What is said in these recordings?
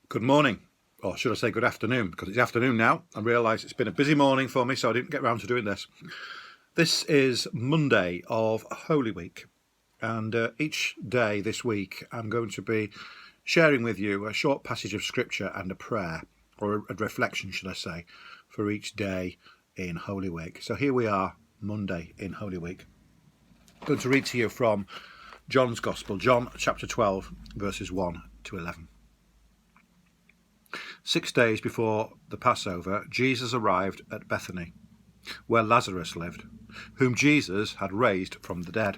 Good morning, or should I say good afternoon, because it's afternoon now. I realise it's been a busy morning for me, so I didn't get around to doing this. This is Monday of Holy Week, and each day this week I'm going to be sharing with you a short passage of scripture and a prayer, or a reflection, should I say, for each day in Holy Week. So here we are, Monday in Holy Week. I'm going to read to you from John's Gospel, John chapter 12, verses 1 to 11. 6 days before the Passover, Jesus arrived at Bethany, where Lazarus lived, whom Jesus had raised from the dead.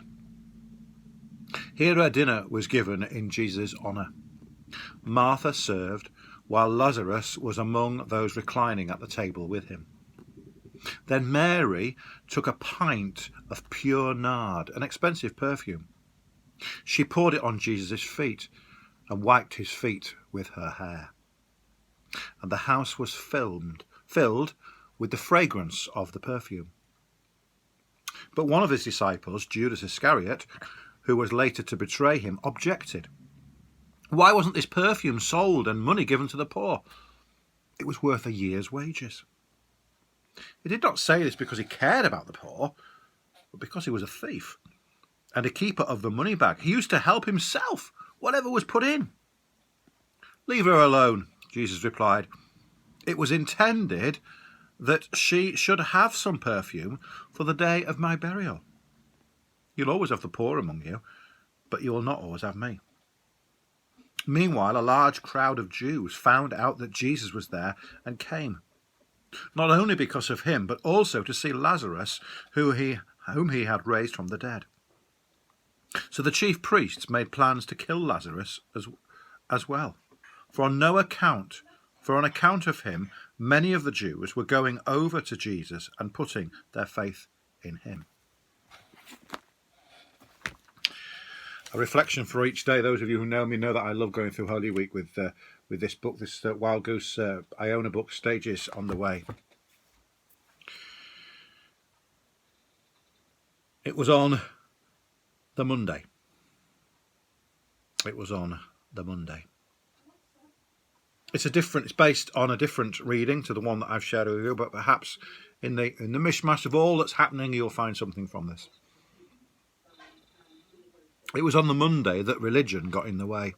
Here a dinner was given in Jesus' honour. Martha served, while Lazarus was among those reclining at the table with him. Then Mary took a pint of pure nard, an expensive perfume. She poured it on Jesus' feet and wiped his feet with her hair. And the house was filled with the fragrance of the perfume. But one of his disciples, Judas Iscariot, who was later to betray him, objected. Why wasn't this perfume sold and money given to the poor? It was worth a year's wages. He did not say this because he cared about the poor, but because he was a thief and a keeper of the money bag. He used to help himself, whatever was put in. Leave her alone, Jesus replied. It was intended that she should have some perfume for the day of my burial. You'll always have the poor among you, but you will not always have me. Meanwhile, a large crowd of Jews found out that Jesus was there and came, not only because of him, but also to see Lazarus, whom he had raised from the dead. So the chief priests made plans to kill Lazarus as well. For on account of him, many of the Jews were going over to Jesus and putting their faith in him. A reflection for each day. Those of you who know me know that I love going through Holy Week with this book, this Wild Goose Iona book, Stages on the Way. It was on the Monday. It's based on a different reading to the one that I've shared with you, but perhaps in the mishmash of all that's happening, you'll find something from this. It was on the Monday that religion got in the way.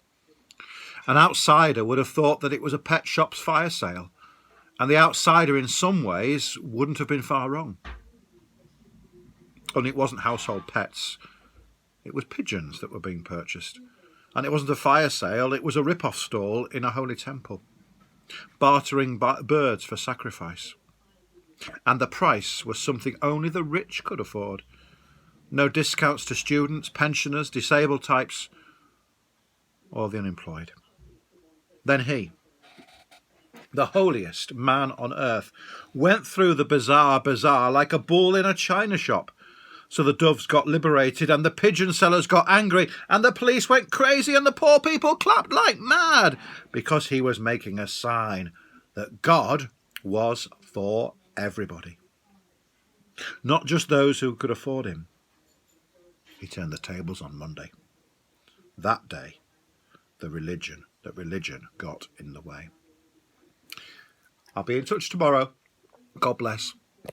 An outsider would have thought that it was a pet shop's fire sale, and the outsider in some ways wouldn't have been far wrong. Only it wasn't household pets. It was pigeons that were being purchased. And it wasn't a fire sale, it was a rip-off stall in a holy temple, bartering birds for sacrifice. And the price was something only the rich could afford. No discounts to students, pensioners, disabled types, or the unemployed. Then he, the holiest man on earth, went through the bazaar like a bull in a china shop. So the doves got liberated and the pigeon sellers got angry and the police went crazy and the poor people clapped like mad because he was making a sign that God was for everybody. Not just those who could afford him. He turned the tables on Monday. That day, religion got in the way. I'll be in touch tomorrow. God bless.